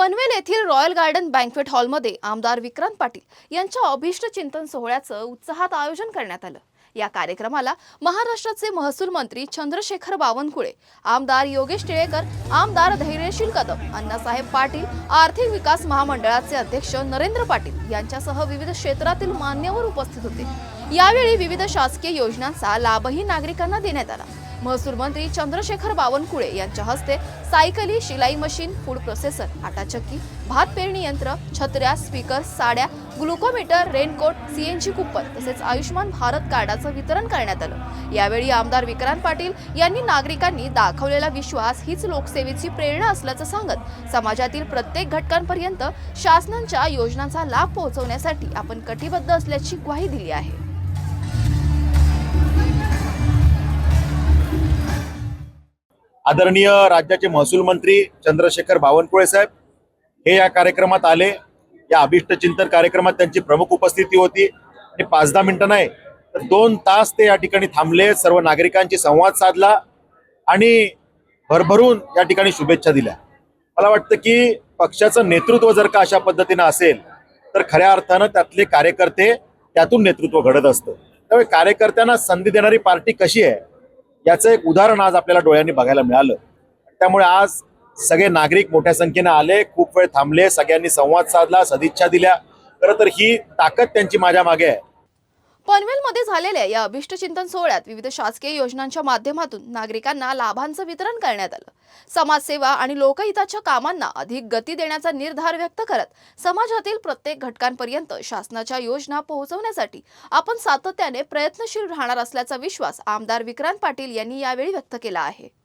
पनवेल येथील royal garden banquet हॉलमध्ये आमदार विक्रांत पाटील यांच्या अभिष्ट चिंतन सोहळ्याचं उत्साहात आयोजन करण्यात आलं। या कार्यक्रमाला महाराष्ट्राचे महसूल मंत्री चंद्रशेखर बावनकुळे, आमदार योगेश टिळेकर, आमदार धैर्यशील कदम, अण्णासाहेब पाटील, आर्थिक विकास महामंडळाचे अध्यक्ष नरेंद्र पाटील यांच्यासह विविध क्षेत्रातील मान्यवर उपस्थित होते। यावेळी विविध शासकीय योजनांचा लाभही नागरिकांना देण्यात आला। महसूल मंत्री चंद्रशेखर बावनकुळे यांच्या हस्ते सायकली, शिलाई मशीन, फूड प्रोसेसर, आटा चक्की, भात पेरणी यंत्र, छत्र्या, स्पीकर, साड्या, ग्लुकोमीटर, रेनकोट, सीएनजी कुपन तसेच आयुष्मान भारत कार्डाचं वितरण करण्यात आलं। यावेळी आमदार विक्रांत पाटील यांनी नागरिकांनी दाखवलेला विश्वास हीच लोकसेवेची प्रेरणा असल्याचं सांगत समाजातील प्रत्येक घटकांपर्यंत शासनाच्या योजनांचा लाभ पोहोचवण्यासाठी आपण कटिबद्ध असल्याची ग्वाही दिली आहे। आदरणीय राज्याचे महसूल मंत्री चंद्रशेखर बावनकुळे साहेब हे या कार्यक्रमात आले। या अभिष्ट चिंतन कार्यक्रमात त्यांची प्रमुख उपस्थिती होती आणि 5-10 मिनिटं नाही तर 2 तास ते या ठिकाणी थांबले, सर्व नागरिकांशी संवाद साधला आणि भरभरून या ठिकाणी शुभेच्छा दिल्या। मला वाटतं की पक्षाचं नेतृत्व जर का अशा पद्धतीनं असेल तर खऱ्या अर्थानं त्यातले कार्यकर्ते त्यातून नेतृत्व घडत असतं। त्यामुळे कार्यकर्त्यांना संधी देणारी पार्टी कशी आहे याचं एक उदाहरण आज आपल्याला डोळ्यांनी बघायला मिळालं। त्यामुळे आज सगळे नागरिक मोठ्या संख्येने आले, खूप वेळ थांबले, सगळ्यांनी संवाद साधला, सदिच्छा दिल्या। खरं तर ही ताकद त्यांची माझ्या मागे आहे। पनवेलमध्ये झालेल्या या अभिष्ट चिंतन सोहळ्यात विविध शासकीय योजनांच्या माध्यमातून नागरिकांना लाभांचं वितरण करण्यात आलं। समाजसेवा आणि लोकहिताच्या कामांना अधिक गती देण्याचा निर्धार व्यक्त करत समाजातील प्रत्येक घटकांपर्यंत शासनाच्या योजना पोहोचवण्यासाठी आपण सातत्याने प्रयत्नशील राहणार असल्याचा विश्वास आमदार विक्रांत पाटील यांनी यावेळी व्यक्त केला आहे।